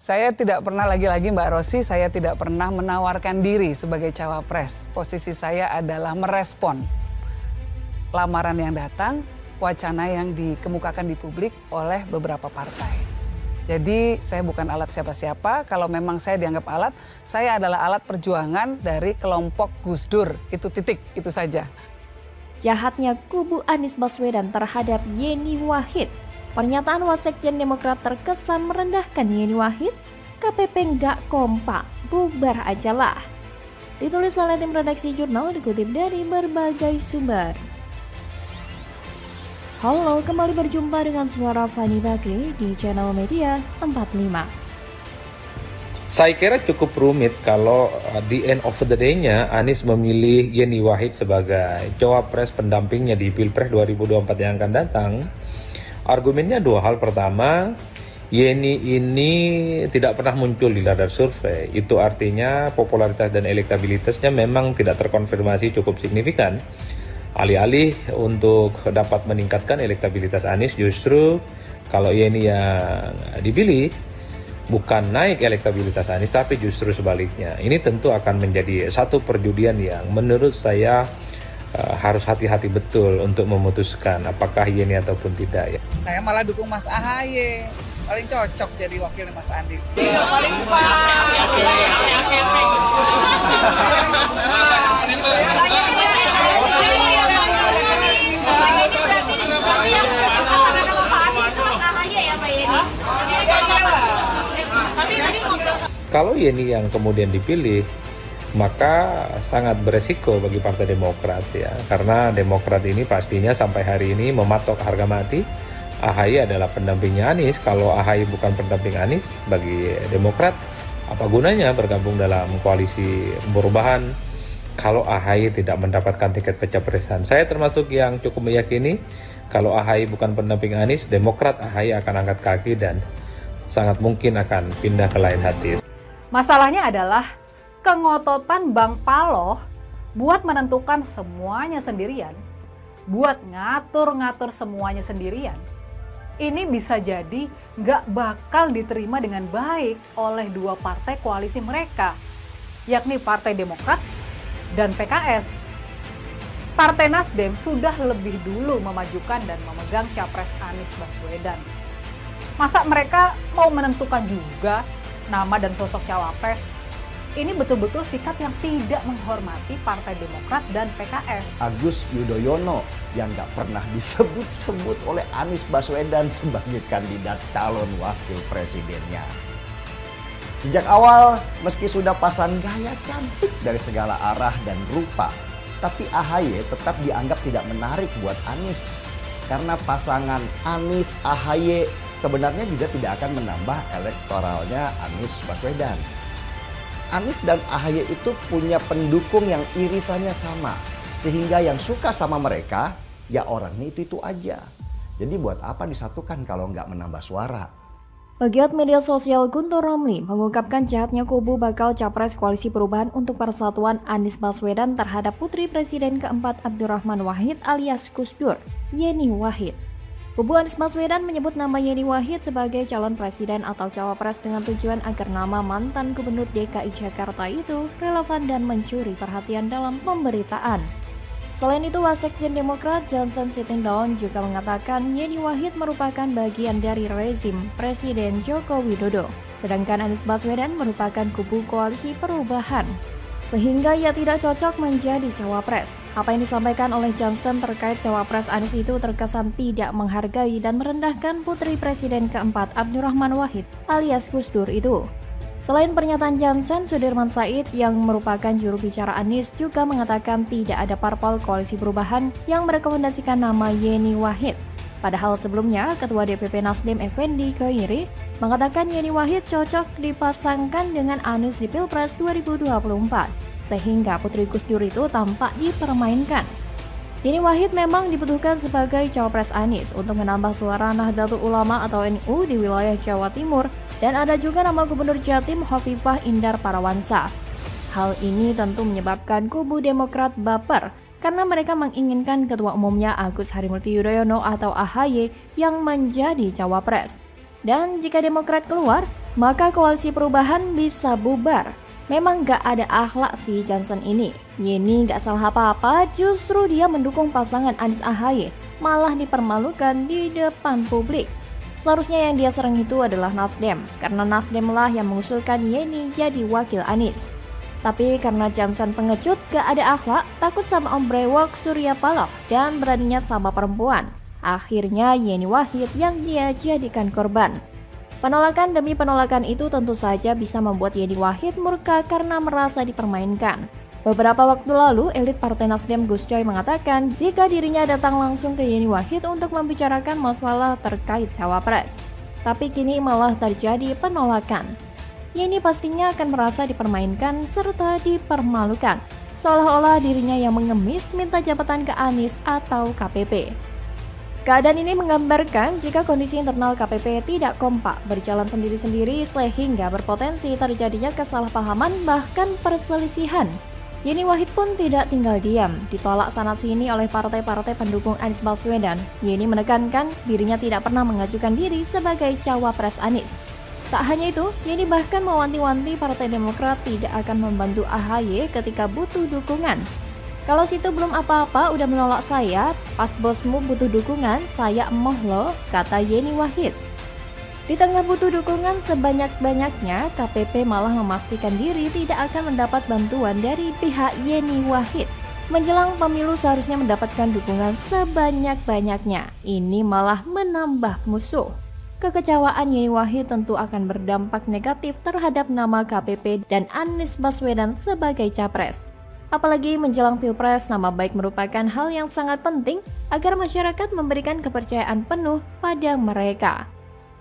Saya tidak pernah, lagi-lagi Mbak Rosy, saya tidak pernah menawarkan diri sebagai cawapres. Posisi saya adalah merespon lamaran yang datang, wacana yang dikemukakan di publik oleh beberapa partai. Jadi saya bukan alat siapa-siapa, kalau memang saya dianggap alat, saya adalah alat perjuangan dari kelompok Gus Dur, itu titik, itu saja. Jahatnya kubu Anies Baswedan terhadap Yeni Wahid. Pernyataan Wasekjen Demokrat terkesan merendahkan Yeni Wahid. KPP nggak kompak, bubar aja lah. Ditulis oleh tim redaksi jurnal, dikutip dari berbagai sumber. Halo, kembali berjumpa dengan suara Fani Bakri di channel Media 45. Saya kira cukup rumit kalau di end of the day-nya Anies memilih Yeni Wahid sebagai cawapres pendampingnya di Pilpres 2024 yang akan datang. Argumennya dua hal. Pertama, Yeni ini tidak pernah muncul di radar survei. Itu artinya popularitas dan elektabilitasnya memang tidak terkonfirmasi cukup signifikan. Alih-alih untuk dapat meningkatkan elektabilitas Anies, justru kalau Yeni yang dipilih, bukan naik elektabilitas Anies, tapi justru sebaliknya. Ini tentu akan menjadi satu perjudian yang menurut saya harus hati-hati betul untuk memutuskan apakah Yeni ataupun tidak ya. Saya malah dukung Mas AHY, paling cocok jadi wakilnya Mas Anies. Paling pas. Kalau Yeni yang kemudian dipilih, maka sangat beresiko bagi Partai Demokrat ya, karena Demokrat ini pastinya sampai hari ini mematok harga mati AHY adalah pendampingnya Anies. Kalau AHY bukan pendamping Anies, bagi Demokrat apa gunanya bergabung dalam koalisi perubahan kalau AHY tidak mendapatkan tiket pencapresan. Saya termasuk yang cukup meyakini kalau AHY bukan pendamping Anies, Demokrat AHY akan angkat kaki dan sangat mungkin akan pindah ke lain hati. Masalahnya adalah kengototan Bang Paloh buat menentukan semuanya sendirian, buat ngatur-ngatur semuanya sendirian. Ini bisa jadi nggak bakal diterima dengan baik oleh dua partai koalisi mereka, yakni Partai Demokrat dan PKS. Partai Nasdem sudah lebih dulu memajukan dan memegang capres Anies Baswedan. Masa mereka mau menentukan juga nama dan sosok cawapres? Ini betul-betul sikap yang tidak menghormati Partai Demokrat dan PKS. Agus Yudhoyono yang nggak pernah disebut-sebut oleh Anies Baswedan sebagai kandidat calon wakil presidennya. Sejak awal, meski sudah pasang gaya cantik dari segala arah dan rupa, tapi AHY tetap dianggap tidak menarik buat Anies. Karena pasangan Anies-AHY sebenarnya juga tidak akan menambah elektoralnya Anies Baswedan. Anies dan AHY itu punya pendukung yang irisannya sama. Sehingga yang suka sama mereka, ya orangnya itu aja. Jadi buat apa disatukan kalau nggak menambah suara? Pegiat media sosial Guntur Romli mengungkapkan jahatnya kubu bakal capres koalisi perubahan untuk persatuan Anies Baswedan terhadap putri presiden keempat Abdurrahman Wahid alias Gus Dur, Yeni Wahid. Kubu Anies Baswedan menyebut nama Yeni Wahid sebagai calon presiden atau cawapres dengan tujuan agar nama mantan gubernur DKI Jakarta itu relevan dan mencuri perhatian dalam pemberitaan. Selain itu, Wasekjen Demokrat Johnson Sittingdown juga mengatakan Yeni Wahid merupakan bagian dari rezim Presiden Joko Widodo, sedangkan Anies Baswedan merupakan kubu koalisi perubahan, sehingga ia tidak cocok menjadi cawapres. Apa yang disampaikan oleh Johnson terkait cawapres Anies itu terkesan tidak menghargai dan merendahkan putri presiden keempat Abdurrahman Wahid alias Gus Dur itu. Selain pernyataan Johnson, Sudirman Said yang merupakan juru bicara Anies juga mengatakan tidak ada parpol koalisi perubahan yang merekomendasikan nama Yeni Wahid. Padahal sebelumnya, Ketua DPP Nasdem Effendi Khairi mengatakan Yeni Wahid cocok dipasangkan dengan Anies di Pilpres 2024, sehingga putri Gus Dur itu tampak dipermainkan. Yeni Wahid memang dibutuhkan sebagai cawapres Anies untuk menambah suara Nahdlatul Ulama atau NU di wilayah Jawa Timur, dan ada juga nama Gubernur Jatim Hovifah Indar Parawansa. Hal ini tentu menyebabkan kubu Demokrat baper karena mereka menginginkan Ketua Umumnya Agus Harimurti Yudhoyono atau AHY yang menjadi cawapres. Dan jika Demokrat keluar, maka koalisi perubahan bisa bubar. Memang gak ada akhlak si Johnson ini. Yeni gak salah apa-apa, justru dia mendukung pasangan Anies AHY, malah dipermalukan di depan publik. Seharusnya yang dia serang itu adalah Nasdem, karena Nasdem lah yang mengusulkan Yeni jadi wakil Anies. Tapi karena Johnson pengecut, gak ada akhlak, takut sama Om Brewok Surya Paloh, dan beraninya sama perempuan. Akhirnya Yeni Wahid yang dia jadikan korban. Penolakan demi penolakan itu tentu saja bisa membuat Yeni Wahid murka karena merasa dipermainkan. Beberapa waktu lalu, elit Partai Nasdem Gus Coy mengatakan jika dirinya datang langsung ke Yeni Wahid untuk membicarakan masalah terkait cawapres. Tapi kini malah terjadi penolakan. Yeni pastinya akan merasa dipermainkan serta dipermalukan, seolah-olah dirinya yang mengemis minta jabatan ke Anies atau KPP. Keadaan ini menggambarkan jika kondisi internal KPP tidak kompak, berjalan sendiri-sendiri sehingga berpotensi terjadinya kesalahpahaman bahkan perselisihan. Yeni Wahid pun tidak tinggal diam, ditolak sana-sini oleh partai-partai pendukung Anies Baswedan. Yeni menekankan dirinya tidak pernah mengajukan diri sebagai cawapres Anies. Tak hanya itu, Yeni bahkan mewanti-wanti Partai Demokrat tidak akan membantu AHY ketika butuh dukungan. Kalau situ belum apa-apa udah menolak saya, pas bosmu butuh dukungan, saya emoh loh, kata Yeni Wahid. Di tengah butuh dukungan sebanyak-banyaknya, KPP malah memastikan diri tidak akan mendapat bantuan dari pihak Yeni Wahid. Menjelang pemilu seharusnya mendapatkan dukungan sebanyak-banyaknya, ini malah menambah musuh. Kekecewaan Yeni Wahid tentu akan berdampak negatif terhadap nama KPP dan Anies Baswedan sebagai capres. Apalagi menjelang Pilpres, nama baik merupakan hal yang sangat penting agar masyarakat memberikan kepercayaan penuh pada mereka.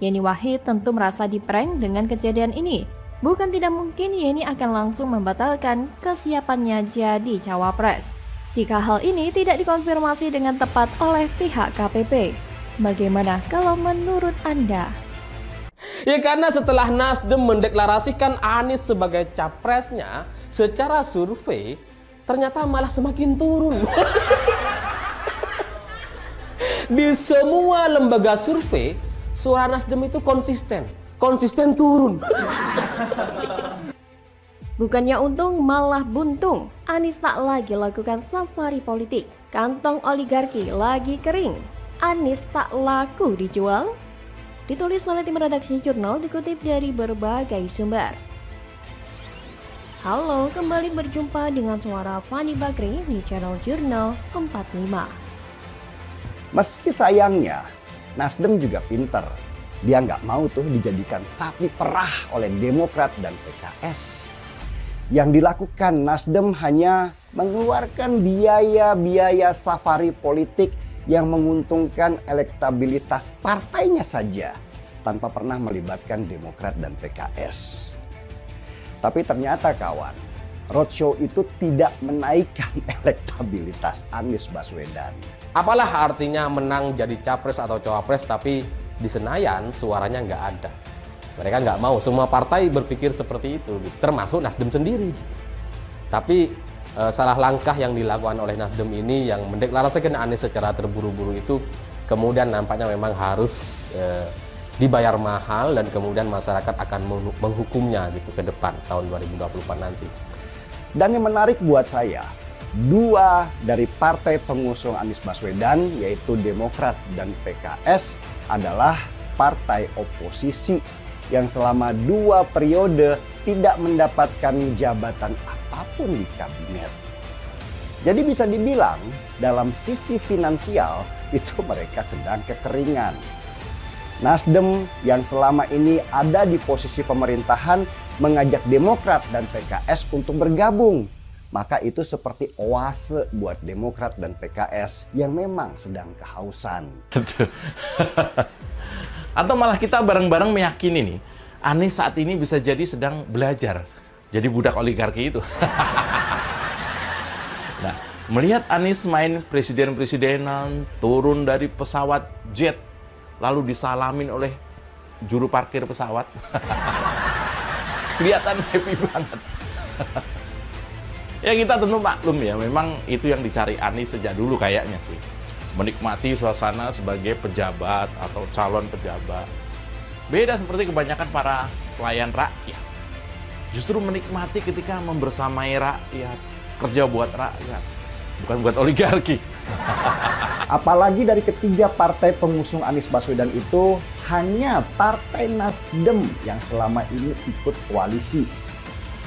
Yeni Wahid tentu merasa diprank dengan kejadian ini. Bukan tidak mungkin Yeni akan langsung membatalkan kesiapannya jadi cawapres jika hal ini tidak dikonfirmasi dengan tepat oleh pihak KPP. Bagaimana kalau menurut Anda? Ya karena setelah Nasdem mendeklarasikan Anies sebagai capresnya, secara survei ternyata malah semakin turun. Di semua lembaga survei, suara Nasdem itu konsisten turun. Bukannya untung malah buntung. Anies tak lagi lakukan safari politik. Kantong oligarki lagi kering. Anies tak laku dijual. Ditulis oleh tim redaksi jurnal, dikutip dari berbagai sumber. Halo, kembali berjumpa dengan suara Fani Bakri di channel Jurnal 45. Meski sayangnya, Nasdem juga pinter. Dia nggak mau tuh dijadikan sapi perah oleh Demokrat dan PKS. Yang dilakukan Nasdem hanya mengeluarkan biaya-biaya safari politik yang menguntungkan elektabilitas partainya saja tanpa pernah melibatkan Demokrat dan PKS. Tapi ternyata kawan, roadshow itu tidak menaikkan elektabilitas Anies Baswedan. Apalah artinya menang jadi capres atau cawapres tapi di Senayan suaranya nggak ada. Mereka nggak mau, semua partai berpikir seperti itu, termasuk Nasdem sendiri. Tapi salah langkah yang dilakukan oleh Nasdem ini yang mendeklarasikan Anies secara terburu-buru itu kemudian nampaknya memang harus dibayar mahal dan kemudian masyarakat akan menghukumnya gitu ke depan tahun 2024 nanti. Dan yang menarik buat saya, dua dari partai pengusung Anies Baswedan yaitu Demokrat dan PKS adalah partai oposisi yang selama 2 periode tidak mendapatkan jabatan apapun di kabinet. Jadi bisa dibilang dalam sisi finansial itu mereka sedang kekeringan. Nasdem yang selama ini ada di posisi pemerintahan mengajak Demokrat dan PKS untuk bergabung. Maka itu seperti oase buat Demokrat dan PKS yang memang sedang kehausan. Atau malah kita bareng-bareng meyakini nih, Anies saat ini bisa jadi sedang belajar jadi budak oligarki itu. Nah, melihat Anies main presiden-presidenan, turun dari pesawat jet, lalu disalamin oleh juru parkir pesawat. Kelihatan happy banget. Ya kita tentu maklum ya, memang itu yang dicari Anies sejak dulu kayaknya sih. Menikmati suasana sebagai pejabat atau calon pejabat. Beda seperti kebanyakan para pelayan rakyat. Justru menikmati ketika membersamai rakyat, kerja buat rakyat, bukan buat oligarki. Apalagi dari ketiga partai pengusung Anies Baswedan itu hanya Partai Nasdem yang selama ini ikut koalisi.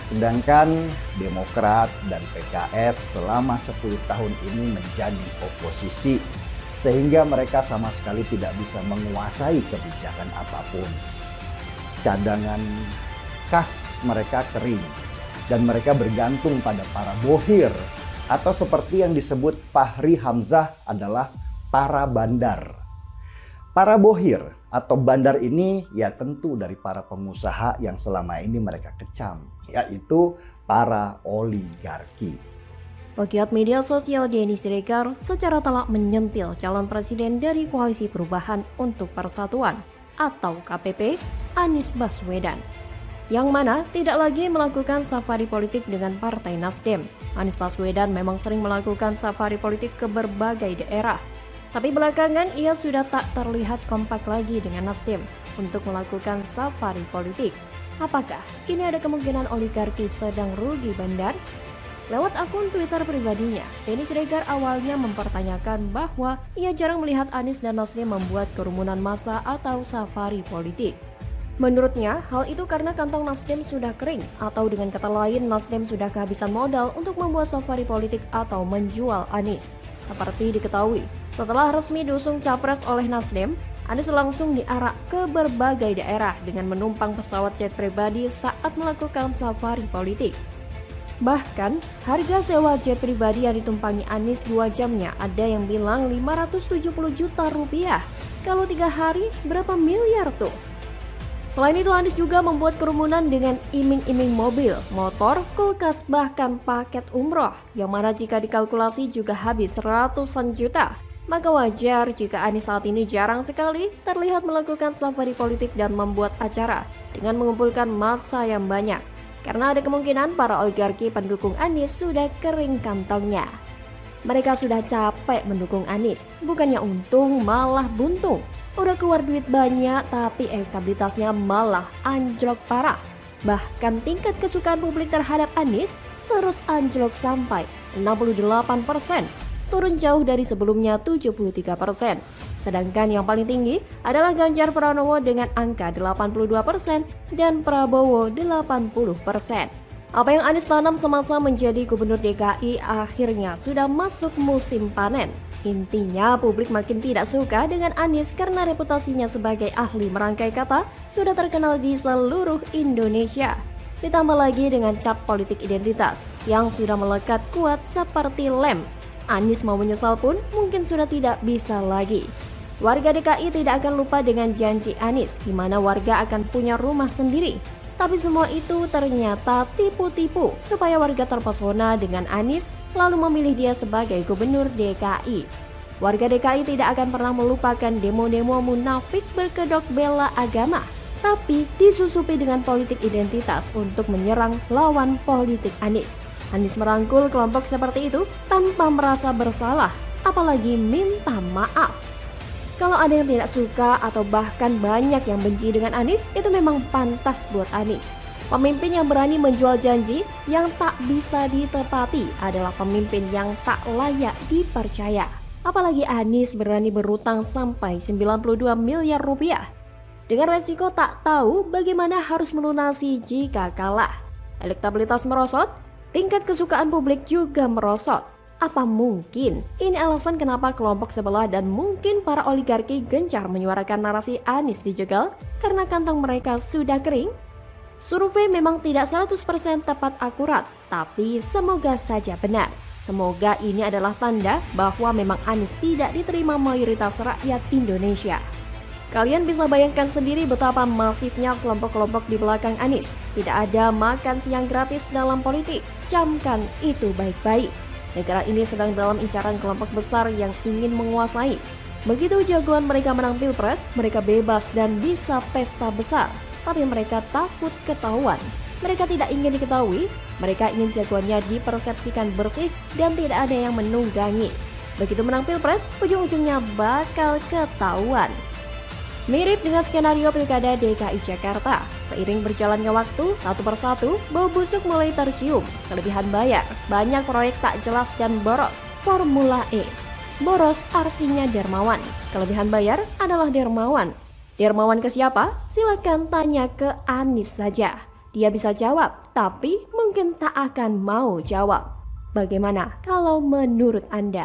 Sedangkan Demokrat dan PKS selama 10 tahun ini menjadi oposisi. Sehingga mereka sama sekali tidak bisa menguasai kebijakan apapun. Cadangan kas mereka kering. Dan mereka bergantung pada para bohir. Atau seperti yang disebut Fahri Hamzah adalah para bandar. Para bohir atau bandar ini ya tentu dari para pengusaha yang selama ini mereka kecam. Yaitu para oligarki. Pegiat media sosial Denny Siregar secara telak menyentil calon presiden dari Koalisi Perubahan untuk Persatuan atau KPP, Anies Baswedan. Yang mana tidak lagi melakukan safari politik dengan Partai Nasdem. Anies Baswedan memang sering melakukan safari politik ke berbagai daerah. Tapi belakangan ia sudah tak terlihat kompak lagi dengan Nasdem untuk melakukan safari politik. Apakah ini ada kemungkinan oligarki sedang rugi bandar? Lewat akun Twitter pribadinya, Denny Siregar awalnya mempertanyakan bahwa ia jarang melihat Anies dan Nasdem membuat kerumunan massa atau safari politik. Menurutnya, hal itu karena kantong Nasdem sudah kering, atau dengan kata lain Nasdem sudah kehabisan modal untuk membuat safari politik atau menjual Anies. Seperti diketahui, setelah resmi diusung capres oleh Nasdem, Anies langsung diarak ke berbagai daerah dengan menumpang pesawat jet pribadi saat melakukan safari politik. Bahkan, harga sewa jet pribadi yang ditumpangi Anies 2 jamnya ada yang bilang 570 juta rupiah. Kalau 3 hari, berapa miliar tuh? Selain itu, Anies juga membuat kerumunan dengan iming-iming mobil, motor, kulkas, bahkan paket umroh, yang mana jika dikalkulasi juga habis ratusan juta. Maka wajar jika Anies saat ini jarang sekali terlihat melakukan safari politik dan membuat acara dengan mengumpulkan massa yang banyak. Karena ada kemungkinan para oligarki pendukung Anies sudah kering kantongnya. Mereka sudah capek mendukung Anies, bukannya untung malah buntung. Udah keluar duit banyak tapi elektabilitasnya malah anjlok parah. Bahkan tingkat kesukaan publik terhadap Anies terus anjlok sampai 68%, turun jauh dari sebelumnya 73%. Sedangkan yang paling tinggi adalah Ganjar Pranowo dengan angka 82% dan Prabowo 80%. Apa yang Anies tanam semasa menjadi gubernur DKI akhirnya sudah masuk musim panen. Intinya publik makin tidak suka dengan Anies karena reputasinya sebagai ahli merangkai kata sudah terkenal di seluruh Indonesia. Ditambah lagi dengan cap politik identitas yang sudah melekat kuat seperti lem. Anies mau menyesal pun mungkin sudah tidak bisa lagi. Warga DKI tidak akan lupa dengan janji Anies di mana warga akan punya rumah sendiri. Tapi semua itu ternyata tipu-tipu supaya warga terpesona dengan Anies lalu memilih dia sebagai gubernur DKI. Warga DKI tidak akan pernah melupakan demo-demo munafik berkedok bela agama, tapi disusupi dengan politik identitas untuk menyerang lawan politik Anies. Anies merangkul kelompok seperti itu tanpa merasa bersalah, apalagi minta maaf. Kalau ada yang tidak suka atau bahkan banyak yang benci dengan Anies, itu memang pantas buat Anies. Pemimpin yang berani menjual janji yang tak bisa ditepati adalah pemimpin yang tak layak dipercaya. Apalagi Anies berani berutang sampai 92 miliar rupiah. Dengan resiko tak tahu bagaimana harus melunasi jika kalah. Elektabilitas merosot, tingkat kesukaan publik juga merosot. Apa mungkin ini alasan kenapa kelompok sebelah dan mungkin para oligarki gencar menyuarakan narasi Anies dijegal karena kantong mereka sudah kering? Survei memang tidak 100% tepat akurat, tapi semoga saja benar. Semoga ini adalah tanda bahwa memang Anies tidak diterima mayoritas rakyat Indonesia. Kalian bisa bayangkan sendiri betapa masifnya kelompok-kelompok di belakang Anies. Tidak ada makan siang gratis dalam politik. Camkan itu baik-baik. Negara ini sedang dalam incaran kelompok besar yang ingin menguasai. Begitu jagoan mereka menang pilpres, mereka bebas dan bisa pesta besar. Tapi mereka takut ketahuan. Mereka tidak ingin diketahui, mereka ingin jagoannya dipersepsikan bersih dan tidak ada yang menunggangi. Begitu menang pilpres, ujung-ujungnya bakal ketahuan. Mirip dengan skenario Pilkada DKI Jakarta. Seiring berjalannya waktu, satu persatu, bau busuk mulai tercium. Kelebihan bayar, banyak proyek tak jelas dan boros. Formula E. Boros artinya dermawan. Kelebihan bayar adalah dermawan. Dermawan ke siapa? Silakan tanya ke Anies saja. Dia bisa jawab, tapi mungkin tak akan mau jawab. Bagaimana kalau menurut Anda?